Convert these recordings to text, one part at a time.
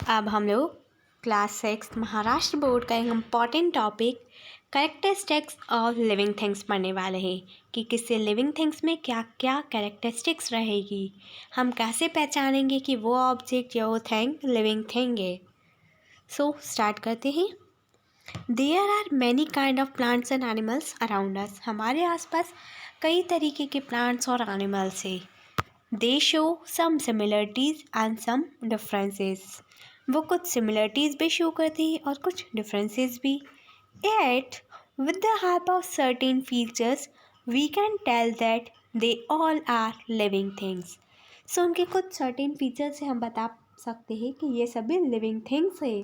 अब हम लोग क्लास 6 महाराष्ट्र बोर्ड का एक important topic characteristics of living things पढ़ने वाले हैं कि किसी लिविंग थिंग्स में क्या क्या कैरेक्टरिस्टिक्स रहेगी, हम कैसे पहचानेंगे कि वो ऑब्जेक्ट या वो थिंग लिविंग थिंग है। सो स्टार्ट करते हैं। There are many kind of plants and animals around us. हमारे आसपास कई तरीके के प्लांट्स और एनिमल्स हैं। They show some similarities and some differences. वो कुछ सिमिलरिटीज़ भी शो करती है और कुछ डिफरेंसेस भी। At with the help of certain features we can tell that they all are living things. So उनके कुछ सर्टेन फीचर्स से हम बता सकते हैं कि ये सभी लिविंग थिंग्स है।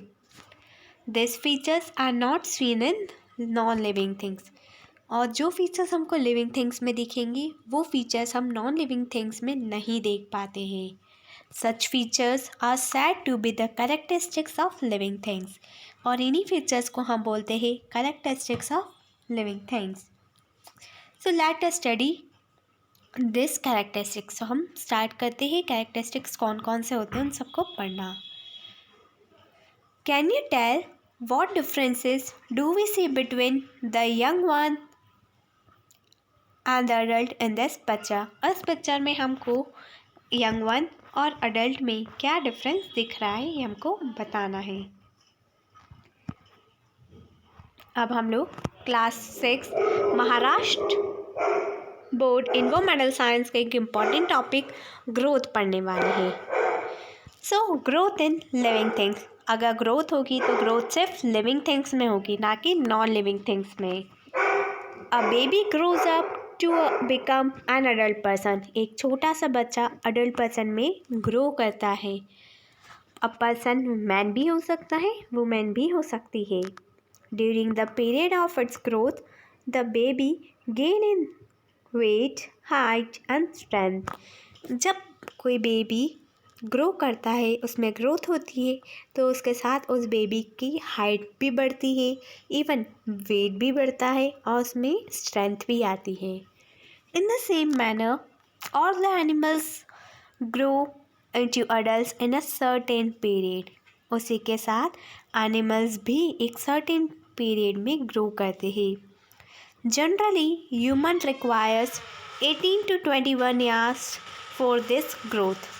This features are not seen in non living things. और जो फीचर्स हमको लिविंग थिंग्स में दिखेंगी वो फीचर्स हम नॉन लिविंग थिंग्स में नहीं देख पाते हैं। Such features are said to be the characteristics of living things. और इन्हीं फीचर्स को हम बोलते हैं characteristics of living things. So let us study this characteristics. तो हम स्टार्ट करते हैं कैरेक्टरिस्टिक्स कौन कौन से होते हैं उन सबको पढ़ना। Can you tell what differences do we see between the young one and the adult in this picture? इस पिक्चर में हमको यंग वन और अडल्ट में क्या डिफरेंस दिख रहा है ये हमको बताना है। अब हम लोग class 6 Maharashtra board environmental science का एक इम्पॉर्टेंट टॉपिक ग्रोथ पढ़ने वाले हैं। So growth in living things. अगर ग्रोथ होगी तो ग्रोथ सिर्फ लिविंग थिंग्स में होगी, ना कि नॉन लिविंग थिंग्स में। A baby grows up to become an adult person. एक छोटा सा बच्चा अडल्ट पर्सन में ग्रो करता है। अ पर्सन मैन भी हो सकता है, वुमेन भी हो सकती है। During the period of its growth the baby gain in weight, height and strength. जब कोई बेबी ग्रो करता है, उसमें ग्रोथ होती है, तो उसके साथ उस बेबी की हाइट भी बढ़ती है, इवन वेट भी बढ़ता है और उसमें स्ट्रेंथ भी आती है। In the same manner all the animals grow into adults in a certain period. उसी के साथ एनिमल्स भी एक सर्टेन पीरियड में ग्रो करते हैं। Generally human requires 18 to 21 years for this growth.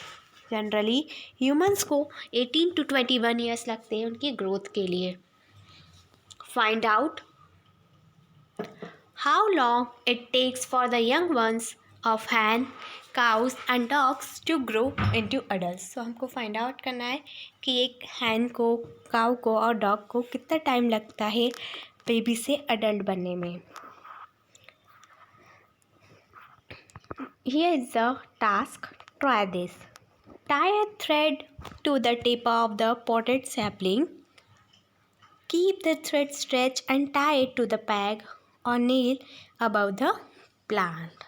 Generally humans को 18 to 21 ईयर्स लगते हैं उनकी ग्रोथ के लिए। Find out how long it takes for the young ones of hen, cows and dogs to grow into adults. तो हमको find out करना है कि एक हैन को, काउ को और डॉग को कितना टाइम लगता है बेबी से अडल्ट बनने में। Here is the task, try this. Tie a thread to the tip of the potted sapling. Keep the thread stretched and tie it to the peg or nail above the plant.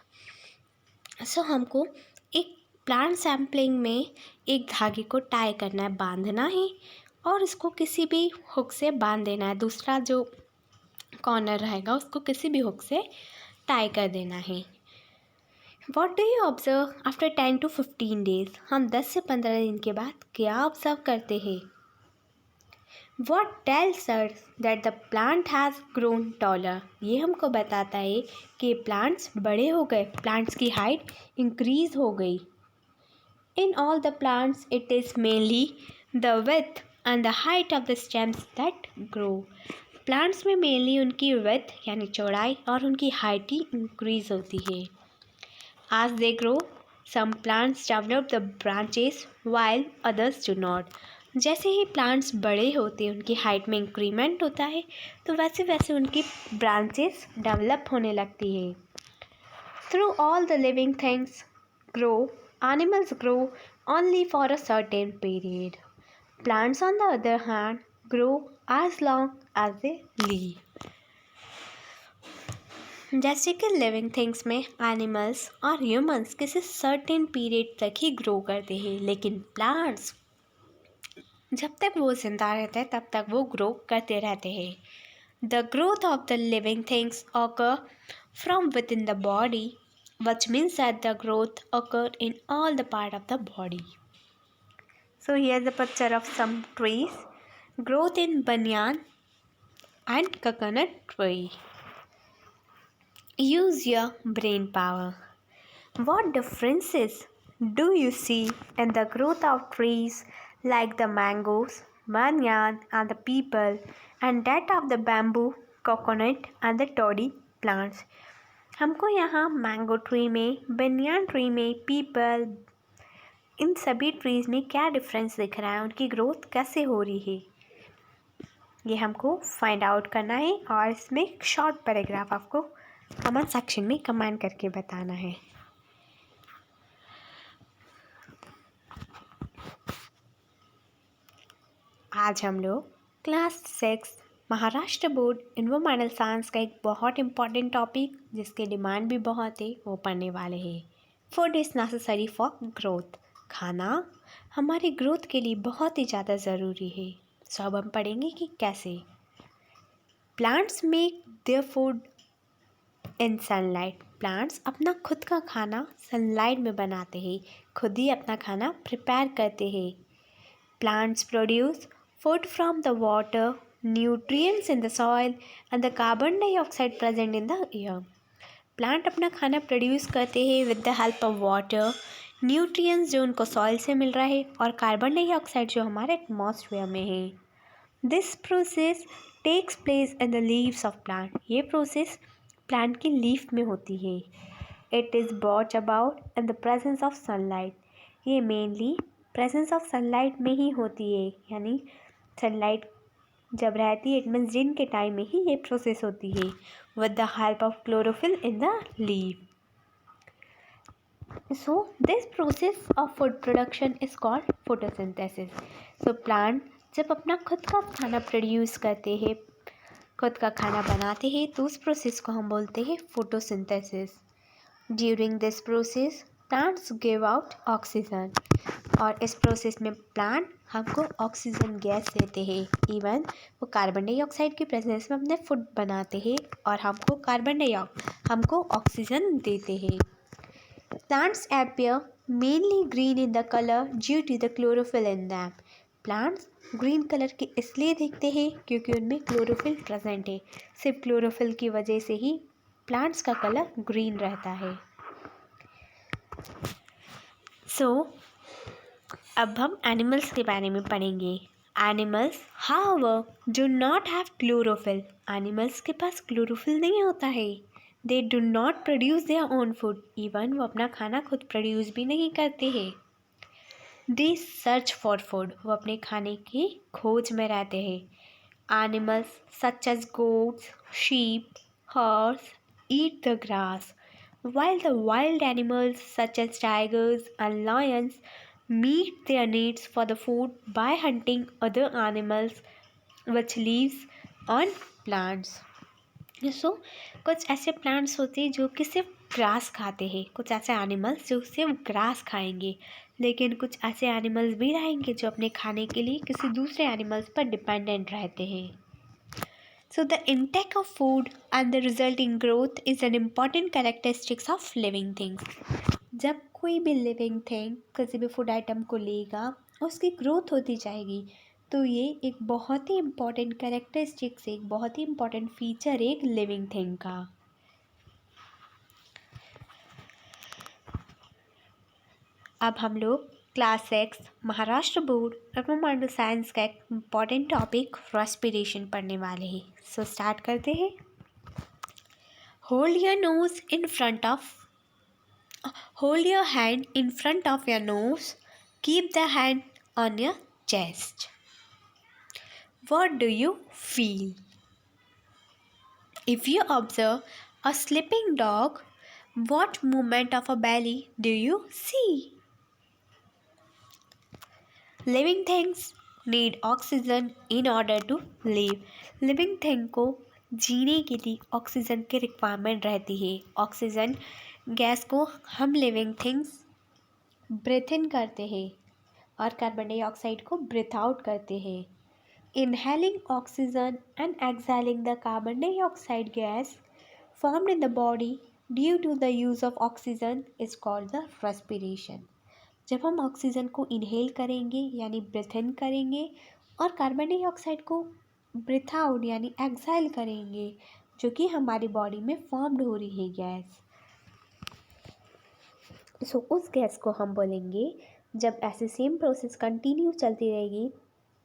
So हमको एक plant sampling में एक धागे को tie करना है, बांधना है और इसको किसी भी हुक से बांध देना है। दूसरा जो कॉर्नर रहेगा उसको किसी भी हुक से टाई कर देना है। What do you observe after 10 to 15 days? हम 10 से 15 दिन के बाद क्या ऑब्जर्व करते हैं? What tells us that the plant has grown taller? ये हमको बताता है कि प्लांट्स बड़े हो गए, प्लांट्स की हाइट इंक्रीज हो गई। In all the plants it is mainly the width and the height of the stems that grow. Plants में मेनली उनकी विड्थ यानी चौड़ाई और उनकी हाइट ही इंक्रीज होती है। As they grow, some plants develop the branches while others do not. जैसे ही plants बड़े होते हैं, उनकी हाइट में इंक्रीमेंट होता है, तो वैसे वैसे उनकी ब्रांचेस डेवलप होने लगती हैं। Through all the living things grow, animals grow only for a certain period. Plants on the other hand grow as long as they live. जैसे कि लिविंग थिंग्स में एनिमल्स और ह्यूमंस किसी सर्टेन पीरियड तक ही grow करते हैं, लेकिन plants जब तक वो जिंदा रहते हैं तब तक वो ग्रो करते रहते हैं। The growth of the living things occur from with in the body, which means that the growth occur in all the part of the body. So here's a picture of some trees. Growth in banyan and coconut tree. Use your brain power. What differences do you see in the growth of trees like the mangoes, banyan and the peepal, and that of the bamboo, coconut and the toddy plants? हमको यहाँ mango tree में, banyan tree में, people, इन सभी trees में क्या difference दिख रहा है, उनकी ग्रोथ कैसे हो रही है, ये हमको फाइंड आउट करना है और इसमें एक शॉर्ट पैराग्राफ आपको कमेंट सेक्शन में कमेंट करके बताना है। आज हम लोग class 6 Maharashtra board environmental science का एक बहुत इम्पॉर्टेंट टॉपिक जिसके डिमांड भी बहुत है वो पढ़ने वाले हैं। Food is necessary for growth. खाना हमारी ग्रोथ के लिए बहुत ही ज़्यादा ज़रूरी है। सो अब हम पढ़ेंगे कि कैसे। Plants make their food in sunlight. Plants अपना खुद का खाना सनलाइट में बनाते हैं, खुद ही अपना खाना प्रिपेयर करते हैं। Plants produce food from the water, nutrients in the soil and the carbon dioxide present in the air. Plant अपना खाना प्रोड्यूस करते हैं with the help of water, nutrients जो उनको सॉइल से मिल रहा है और कार्बन डाइऑक्साइड जो हमारे एटमॉस्फेयर में है। This process takes place in the leaves of plant. ये प्रोसेस प्लांट की लीफ में होती है। It is brought about in the presence of sunlight. ये मेनली प्रेजेंस ऑफ सनलाइट में ही होती है, यानी सनलाइट जब रहती है इट मीन्स दिन के टाइम में ही ये प्रोसेस होती है with the help of chlorophyll in the leave. So this process of food production is called photosynthesis. So plant जब अपना खुद का खाना प्रोड्यूस करते हैं, खुद का खाना बनाते हैं, तो उस प्रोसेस को हम बोलते हैं photosynthesis. During this process plants give out oxygen. और इस प्रोसेस में प्लांट हमको ऑक्सीजन गैस देते हैं। इवन वो कार्बन डाइऑक्साइड की प्रेजेंस में अपने फूड बनाते हैं और हमको ऑक्सीजन देते हैं। Plants appear mainly green in the colour due to the chlorophyll in them. Plants green colour के इसलिए दिखते हैं क्योंकि उनमें क्लोरोफिल प्रेजेंट है। सिर्फ क्लोरोफिल की वजह से ही प्लांट्स का कलर ग्रीन रहता है। अब हम एनिमल्स के बारे में पढ़ेंगे। Animals however do not have chlorophyll. Animals के पास क्लोरोफिल नहीं होता है। They do not produce their own food. Even वो अपना खाना खुद प्रोड्यूस भी नहीं करते हैं। They search for food. वो अपने खाने की खोज में रहते हैं। Animals such as goats, sheep, horse eat the grass, while the wild animals such as tigers and lions meet their needs for the food by hunting other animals which lives on plants. So कुछ ऐसे plants होते हैं जो कि सिर्फ grass खाते हैं, कुछ ऐसे एनिमल्स जो सिर्फ ग्रास खाएंगे, लेकिन कुछ ऐसे एनिमल्स भी रहेंगे जो अपने खाने के लिए किसी दूसरे एनिमल्स पर डिपेंडेंट रहते हैं। So the intake of food and the resulting growth is an important characteristics of living things. जब कोई भी लिविंग थिंग किसी भी फूड आइटम को लेगा उसकी ग्रोथ होती जाएगी, तो ये एक बहुत ही इम्पॉर्टेंट कैरेक्टरिस्टिक्स, एक बहुत ही इम्पॉर्टेंट फीचर एक लिविंग थिंग का। अब हम लोग class 6 Maharashtra board environmental science का एक इम्पॉर्टेंट टॉपिक रेस्पिरेशन पढ़ने वाले हैं। सो स्टार्ट करते हैं। Hold your hand in front of your nose, keep the hand on your chest. What do you feel? If you observe a sleeping dog, what movement of a belly do you see? Living things need oxygen in order to live. Living thing को जीने के लिए oxygen की requirement रहती है। Oxygen gas को हम living things breathe इन करते हैं और कार्बन डाइऑक्साइड को ब्रीथ आउट करते हैं। Inhaling oxygen and exhaling the carbon dioxide gas formed in the body due to the use of oxygen is called the respiration. जब हम ऑक्सीजन को इनहेल करेंगे यानी ब्रीथ इन करेंगे और कार्बन डाइऑक्साइड को ब्रीथ आउट यानी एक्सहाल करेंगे, जो कि हमारी बॉडी में फॉर्म्ड हो रही है गैस। सो उस गैस को हम बोलेंगे, जब ऐसे सेम प्रोसेस कंटिन्यू चलती रहेगी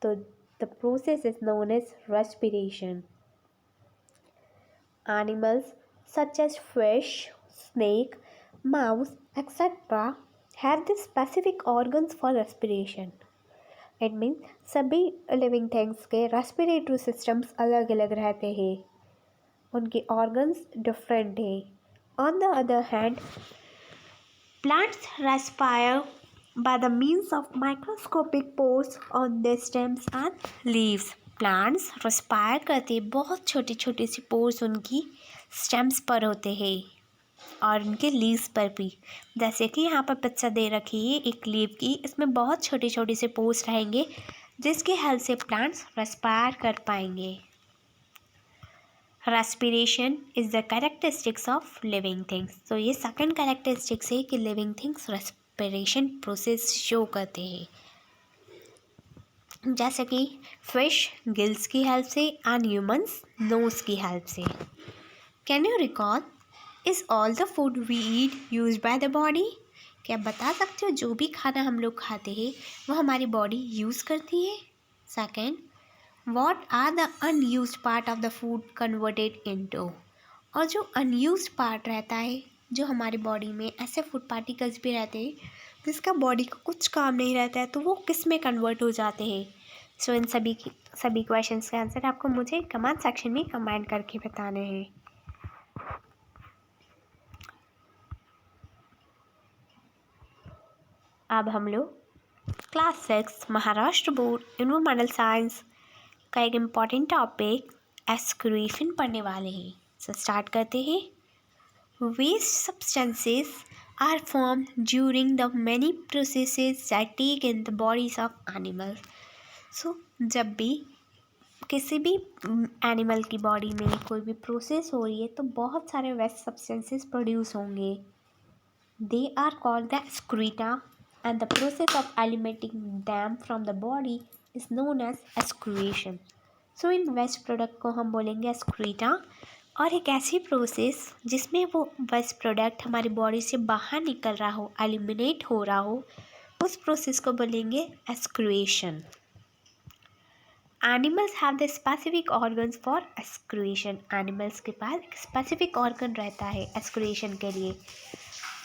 तो the process is known as respiration. Animals such as fish, snake, mouse, etc. have the specific organs for respiration. It means सभी लिविंग थिंग्स के रेस्पिरेटरी सिस्टम्स अलग अलग रहते हैं, उनके ऑर्गन्स डिफरेंट हैं। On the other hand, plants respire by the means of microscopic pores on their stems and leaves. Plants respire करते बहुत छोटे छोटे से पोर्स उनकी स्टेम्स पर होते हैं और उनके लीव्स पर भी। जैसे कि यहाँ पर पिक्चर दे रखी है एक लीव की, इसमें बहुत छोटे छोटे से पोर्स रहेंगे जिसकी हेल्प से प्लांट्स रेस्पायर कर पाएंगे। Respiration is the characteristics of living things. तो ये सेकंड कैरेक्टरिस्टिक्स है कि living things respiration process show करते हैं। जैसे कि फिश गिल्स की हेल्प से एंड ह्यूमंस नोज की हेल्प से। Can you recall, is all the food we eat use by the body? क्या बता सकते हो जो भी खाना हम लोग खाते हैं वो हमारी बॉडी यूज़ करती है? Second, What are the unused part of the food converted into? और जो unused part रहता है, जो हमारी बॉडी में ऐसे फूड पार्टिकल्स भी रहते हैं जिसका बॉडी को कुछ काम नहीं रहता है, तो वो किस में कन्वर्ट हो जाते हैं? सो इन सभी क्वेश्चंस के आंसर आपको मुझे कमेंट सेक्शन में कमेंट करके बताने हैं। अब हम लोग class 6 Maharashtra board environmental science का एक इम्पॉर्टेंट टॉपिक एक्सक्रीशन पढ़ने वाले हैं। सो स्टार्ट करते हैं। Waste substances are form during the many processes that take in the bodies of animals. So जब भी किसी भी एनिमल की बॉडी में कोई भी प्रोसेस हो रही है तो बहुत सारे वेस्ट सब्सटेंसेस प्रोड्यूस होंगे। They are called the excreta and the process of eliminating them from the body is known as excretion. So इन वेस्ट प्रोडक्ट को हम बोलेंगे एक्सक्रीटा, और एक ऐसी प्रोसेस जिसमें वो वेस्ट प्रोडक्ट हमारी बॉडी से बाहर निकल रहा हो, एलिमिनेट हो रहा हो, उस प्रोसेस को बोलेंगे excretion. Animals have the specific organs for excretion. Animals के पास एक स्पेसिफिक ऑर्गन रहता है एक्सक्रिएशन के लिए।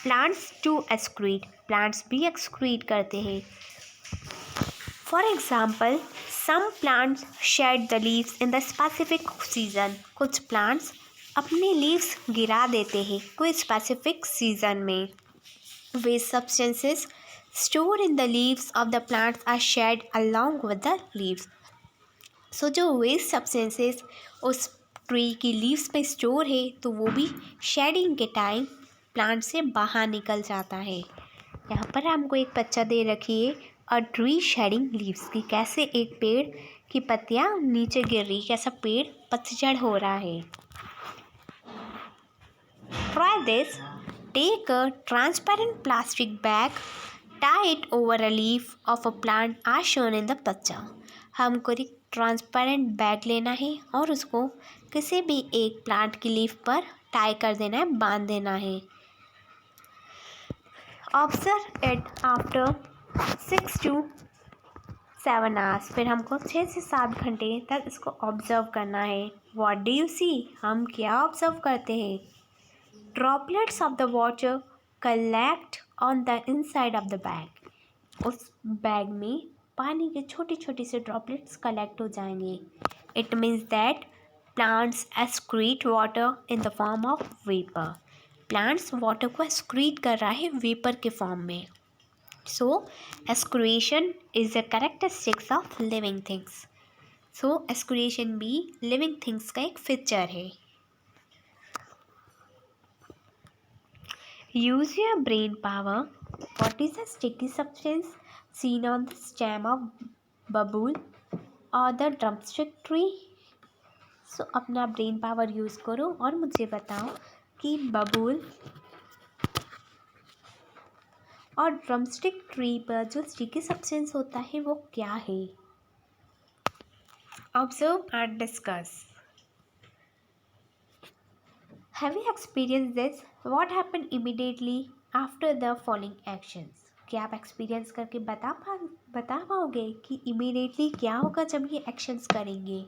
प्लांट्स टू एक्सक्रीट, प्लांट्स भी एक्सक्रीट करते हैं। For example, some plants shed the leaves in the specific season. कुछ प्लांट्स अपने लीव्स गिरा देते हैं कोई स्पेसिफिक सीजन में। Waste substances store in the leaves of the plants are shed along with the leaves. So जो waste substances उस tree की लीव्स पे स्टोर है तो वो भी शेडिंग के टाइम प्लांट से बाहर निकल जाता है। यहाँ पर हमको एक पिक्चर दे रखी है अ ट्री शेडिंग लीव्स की, कैसे एक पेड़ की पत्तियाँ नीचे गिर रही, कैसा पेड़ पतझड़ हो रहा है। Try this, take a transparent plastic bag, tie it over a leaf of a plant as shown in the picture। हमको एक ट्रांसपेरेंट बैग लेना है और उसको किसी भी एक प्लांट की लीफ पर टाई कर देना है, बांध देना है। Observe it after 6 to 7 hours। फिर हमको 6 से 7 घंटे तक इसको ऑब्जर्व करना है। व्हाट डू यू सी, हम क्या ऑब्जर्व करते हैं? Droplets of the water collect on the inside of the bag. उस बैग में पानी के छोटे छोटे से ड्रॉपलेट्स कलेक्ट हो जाएंगे। It means that plants excrete water in the form of vapour. Plants water को एक्सक्रीट कर रहा है वेपर के फॉर्म में। So excretion is the characteristics of living things. So excretion भी लिविंग थिंग्स का एक फीचर है। Use your brain power. What is a sticky substance seen on the stem of bamboo or the drumstick tree? So अपना brain power use करो और मुझे बताओ कि बबूल और ड्रमस्टिक ट्री पर जो स्टिकी सब्सटेंस होता है वो क्या है? Observe and discuss. Have you experience this? What happen immediately after the following actions? क्या आप एक्सपीरियंस करके बता पाओगे कि इमीडिएटली क्या होगा जब ये एक्शंस करेंगे?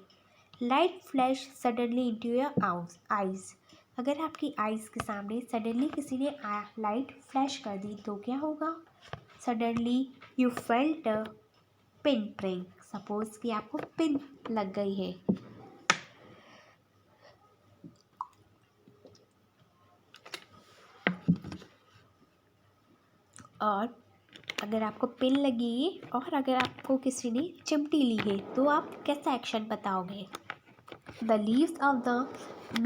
Light flash suddenly into your eyes. अगर आपकी आइज़ के सामने सडनली किसी ने लाइट फ्लैश कर दी तो क्या होगा? Suddenly you felt a pin prick. Suppose कि आपको पिन लग गई है। और अगर आपको पिन लगी और अगर आपको किसी ने चिमटी ली है तो आप कैसा एक्शन बताओगे? The leaves of the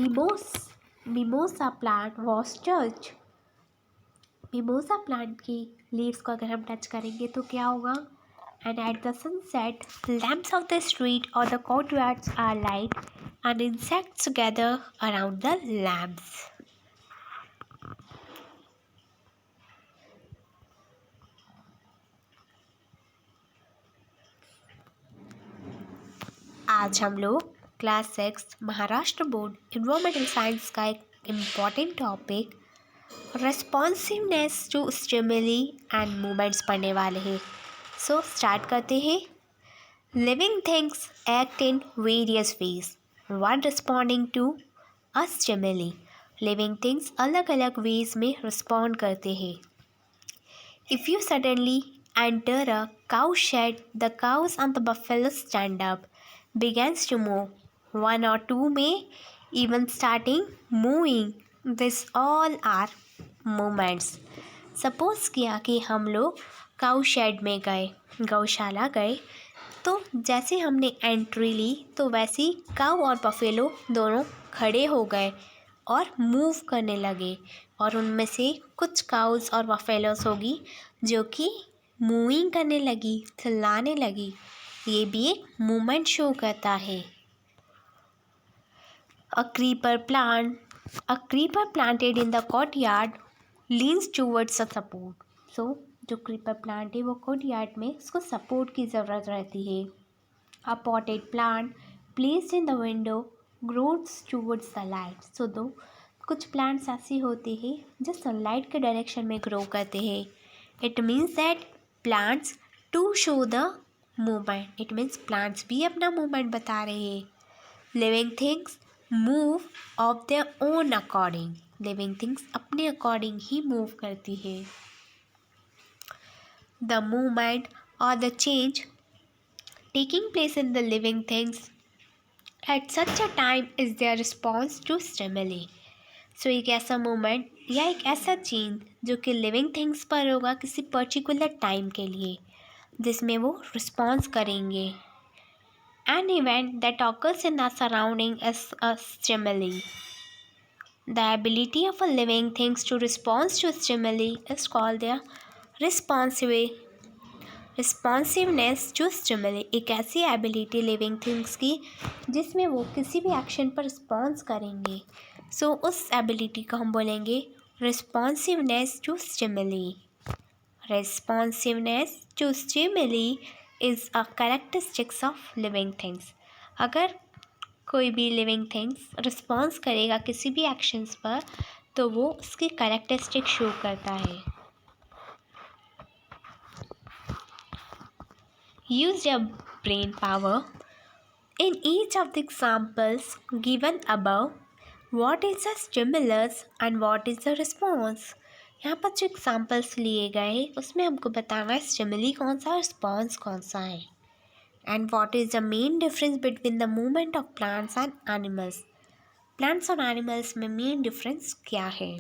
mimosa plant was touch. Mimosa plant की लीव्स को अगर हम टच करेंगे तो क्या होगा? And at the sunset lamps of the street और the courtyards are light and insects gather around the lamps. आज हम लोग class 6 Maharashtra board environmental science का एक important topic responsiveness to stimuli and movements पढ़ने वाले हैं। सो स्टार्ट करते हैं। Living things act in various ways while responding to a stimuli. Living things अलग अलग वेज में रिस्पॉन्ड करते हैं। If you suddenly enter a cow shed, the cows and the buffaloes stand up, begins to move. One or two may even starting moving. This all are movements. Suppose किया कि हम लोग काऊ shade में गए, गौशाला गए, तो जैसे हमने एंट्री ली तो वैसे ही काऊ और बफेलो दोनों खड़े हो गए और मूव करने लगे। और उनमें से कुछ काउज और बफेलोस होगी जो कि मूविंग करने लगी, चिल्लाने लगी। ये भी एक मूवमेंट शो करता है। अ creeper planted in the courtyard leans towards a support. सो जो क्रीपर प्लांट है वो courtyard में उसको सपोर्ट की ज़रूरत रहती है। A potted plant placed in the window grows towards the light. So कुछ प्लांट्स ऐसे होते हैं जो सनलाइट के डायरेक्शन में ग्रो करते हैं। It means that plants to show the movement. It means plants भी अपना मूवमेंट बता रहे हैं। Living things move of their own according. Living things अपने अकॉर्डिंग ही मूव करती है। द मूवमेंट और the change taking place in the living things at such a time is their response to stimuli. So एक ऐसा movement या एक ऐसा चेंज जो कि लिविंग थिंग्स पर होगा किसी पर्टिकुलर टाइम के लिए, जिसमें वो रिस्पॉन्स करेंगे। An event that occurs in the surrounding is a stimuli. The ability of a living things to response to stimuli is called their responsiveness to stimuli. एक ऐसी एबिलिटी लिविंग थिंग्स की जिसमें वो किसी भी एक्शन पर response करेंगे। सो उस एबिलिटी को हम बोलेंगे responsiveness to stimuli. Responsiveness to stimuli is a characteristics of living things. अगर कोई भी लिविंग थिंग्स रिस्पॉन्स करेगा किसी भी एक्शंस पर तो वो उसकी कैरेक्टरिस्टिक शो करता है। Use your brain power in each of the examples given above. What is the stimulus and what is the response? यहाँ पर जो एग्जाम्पल्स लिए गए हैं उसमें हमको बताना है स्टिमुली कौन सा, रिस्पॉन्स कौन सा है। And what is the main difference between the movement of plants and animals. Plants और एनिमल्स में मेन डिफरेंस क्या है?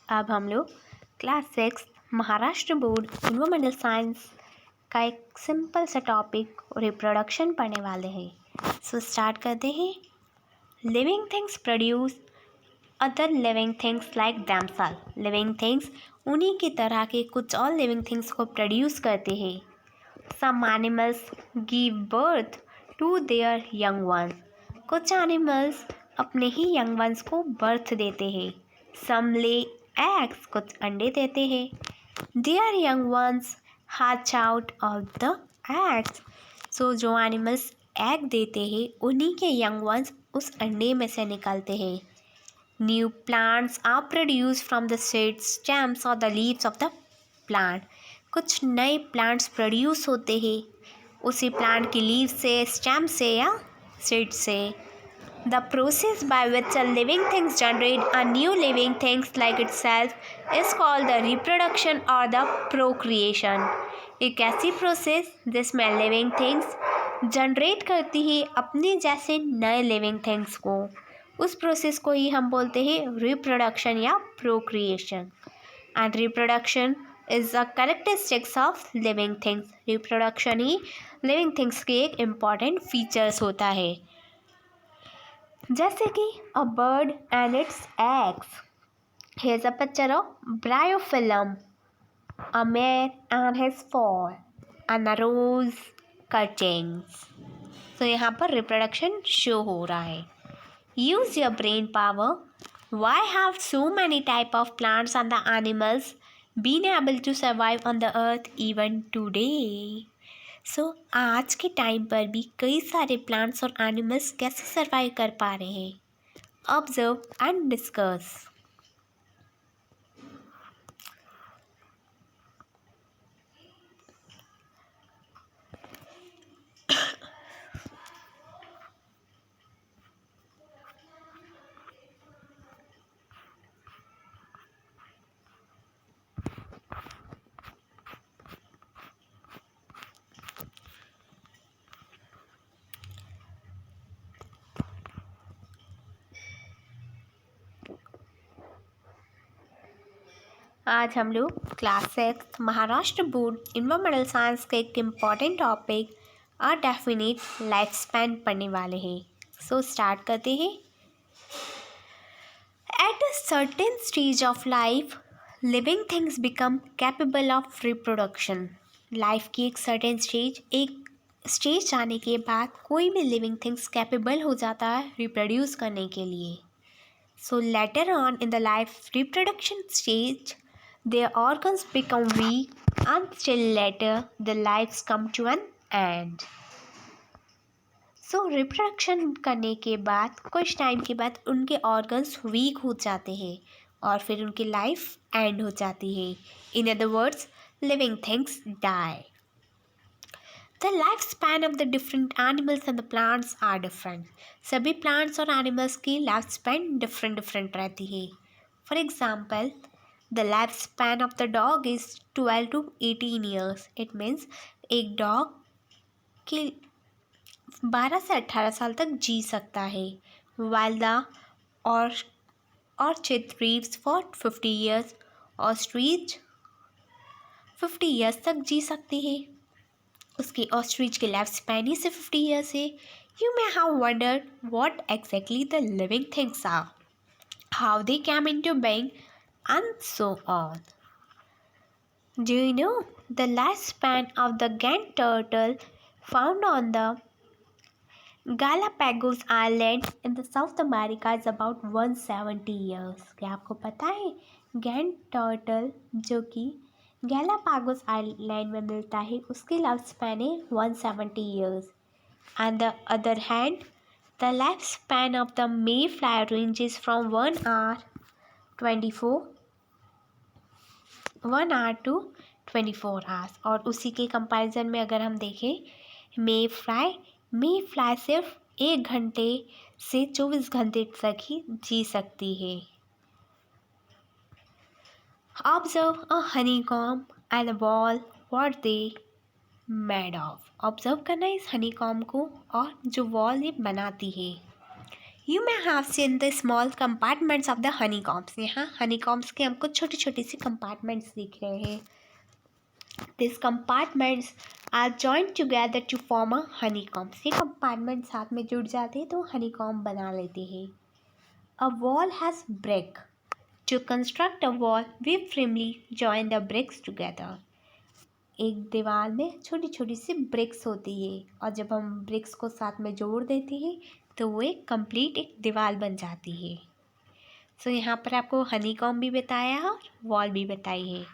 अब हम लोग class 6 Maharashtra board environmental science का एक सिंपल सा टॉपिक रिप्रोडक्शन पढ़ने वाले हैं। सो स्टार्ट करते हैं। Living things produce other living things like themselves. Living things उन्हीं की तरह के कुछ और लिविंग थिंग्स को प्रोड्यूस करते हैं। Some animals give birth to their young ones. कुछ एनिमल्स अपने ही यंग वंस को बर्थ देते हैं। सम ले एग्स, कुछ अंडे देते हैं। Their young ones hatch out of the eggs। So जो एनिमल्स एग देते हैं उन्हीं के यंग वंस उस अंडे में से निकलते हैं। New plants are produce from the seeds, stems और the leaves of the plant. कुछ नए प्लांट्स प्रोड्यूस होते हैं उसी प्लांट की लीव से, स्टेम से या सीड से। The process by which a living things generate a new living things like itself is called the reproduction और द प्रोक्रिएशन। एक ऐसी प्रोसेस जिसमें लिविंग थिंग्स जनरेट करती है अपने जैसे नए लिविंग थिंग्स को, उस प्रोसेस को ही हम बोलते हैं रिप्रोडक्शन या procreation. And reproduction is a characteristics of living things. Reproduction ही लिविंग थिंग्स के एक इम्पॉर्टेंट फीचर्स होता है। जैसे कि a bird and its eggs. Here is a picture of bryophyllum, a mare and his foal and a rose cuttings. तो यहाँ पर रिप्रोडक्शन शो हो रहा है। Use your brain power. Why have so many type of plants and the animals been able to survive on the earth even today? So आज के time पर भी कई सारे प्लांट्स और एनिमल्स कैसे सर्वाइव कर पा रहे हैं? Observe and discuss. आज हम लोग class 6 Maharashtra board environmental science के एक इम्पॉर्टेंट टॉपिक अ डेफिनिट लाइफ स्पैन पढ़ने वाले हैं। सो स्टार्ट करते हैं। At a certain stage of life living things become capable of reproduction. Life की एक सर्टेन स्टेज, एक स्टेज आने के बाद कोई भी लिविंग थिंग्स कैपेबल हो जाता है रिप्रोड्यूस करने के लिए। So later on in the life reproduction stage, their organs become weak and still later their lives come to an end. So reproduction करने के बाद कुछ टाइम के बाद उनके organs weak हो जाते हैं और फिर उनकी life end हो जाती है। In other words, living things die. The lifespan of the different animals and the plants are different. सभी plants और animals की lifespan different रहती है। For example, the lifespan of the dog is 12 to 18 years. It means एक dog के 12 से 18 साल तक जी सकता है, while the orchid lives for 50 years. Ostrich 50 years तक जी सकती है। उसकी ऑस्ट्रिच की लाइफ स्पैन ही सिर्फ 50 ईयर्स है। You may have wondered what exactly the living things are, how they came into being and so on. Do you know the life span of the giant turtle found on the Galapagos Island in the South America is about 170 years। क्या आपको पता है गैंड turtle जो कि Galapagos island में मिलता है उसकी लाइफ स्पैन है 170 years. And the other hand the life span of the may fly ranges from 1 hour to 24 hours। और उसी के कंपैरिजन में अगर हम देखें मे फ्लाई सिर्फ 1 घंटे से 24 घंटे तक ही जी सकती है। Observe a honeycomb and a ball, what they made of. Observe करना इस हनीकॉम्ब को और जो वॉल ये बनाती है। You may have seen the small compartments of the honeycombs. यहाँ हनीकॉम्ब्स के हमको छोटी छोटी सी कंपार्टमेंट्स दिख रहे हैं। This compartments are joint together to form a honeycomb. ये कंपार्टमेंट साथ में जुड़ जाते हैं तो हनीकॉम्ब बना लेते हैं। A wall has brick. To construct a wall we firmly join the bricks together. एक दीवार में छोटी छोटी सी ब्रिक्स होती है और जब हम ब्रिक्स को साथ में जोड़ देते हैं तो वो एक कंप्लीट एक दीवार बन जाती है। सो यहाँ पर आपको हनीकॉम्ब भी बताया है और वॉल भी बताई है।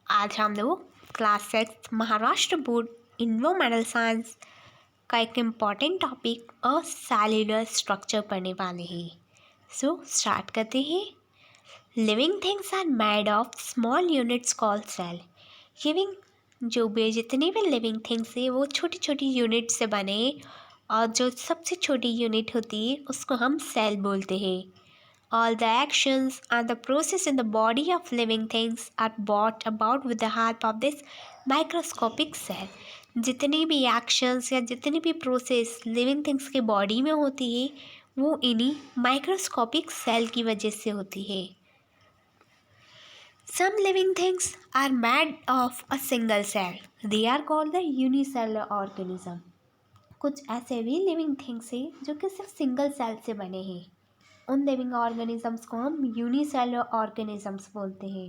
आज हम लोग class 6 Maharashtra board environmental science का एक इम्पॉर्टेंट टॉपिक और सेल्यूलर स्ट्रक्चर पढ़ने वाले हैं। सो स्टार्ट करते हैं। Living things are made of small units called cell. Living जो भी जितनी भी लिविंग थिंग्स है वो छोटी छोटी यूनिट से बने और जो सबसे छोटी यूनिट होती है उसको हम सेल बोलते हैं। All the actions and the process in the body of living things are brought about with the help of this microscopic cell। जितनी भी एक्शंस या जितनी भी प्रोसेस लिविंग थिंग्स के बॉडी में होती है वो इन्हीं माइक्रोस्कोपिक सेल की वजह से होती है। Some living things are made of a single cell. They are called the unicellular organism। कुछ ऐसे भी लिविंग थिंग्स हैं जो कि सिर्फ सिंगल सेल से बने हैं। उन लिविंग ऑर्गेनिजम्स को हम यूनिसेलुलर ऑर्गेनिजम्स बोलते हैं।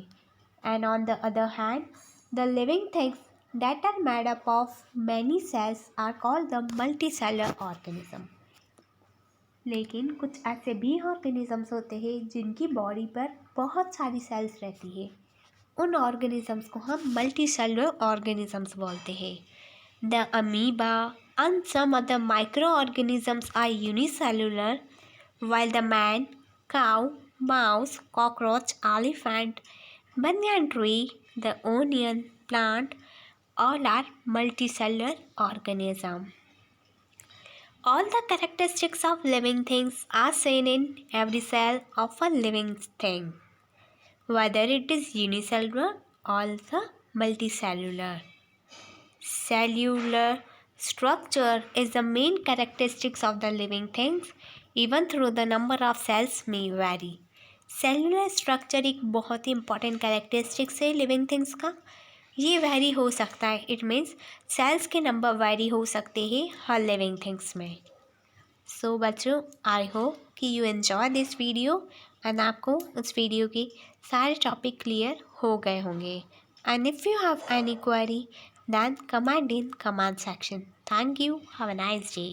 And on the other hand the living things that are made up of many cells are called the multicellular organism. लेकिन कुछ ऐसे भी ऑर्गेनिजम्स होते हैं जिनकी बॉडी पर बहुत सारी सेल्स रहती है। उन ऑर्गेनिजम्स को हम मल्टीसेलुलर ऑर्गेनिजम्स बोलते हैं। The amoeba and some other microorganisms are unicellular, while the man, cow, mouse, cockroach, elephant, banyan tree, the onion plant, all are multicellular organisms. All the characteristics of living things are seen in every cell of a living thing, whether it is unicellular or the multicellular. Cellular structure is the main characteristics of the living things, even though the number of cells may vary। Cellular structure एक बहुत ही important characteristics है living things का। ये vary हो सकता है, it means sales के number vary हो सकते हैं हर लिविंग थिंग्स में। सो बच्चों, आई होप कि you enjoy this video and आपको उस वीडियो के सारे टॉपिक क्लियर हो गए होंगे। And if you have any query, then comment in comment section. Thank you. Have a nice day.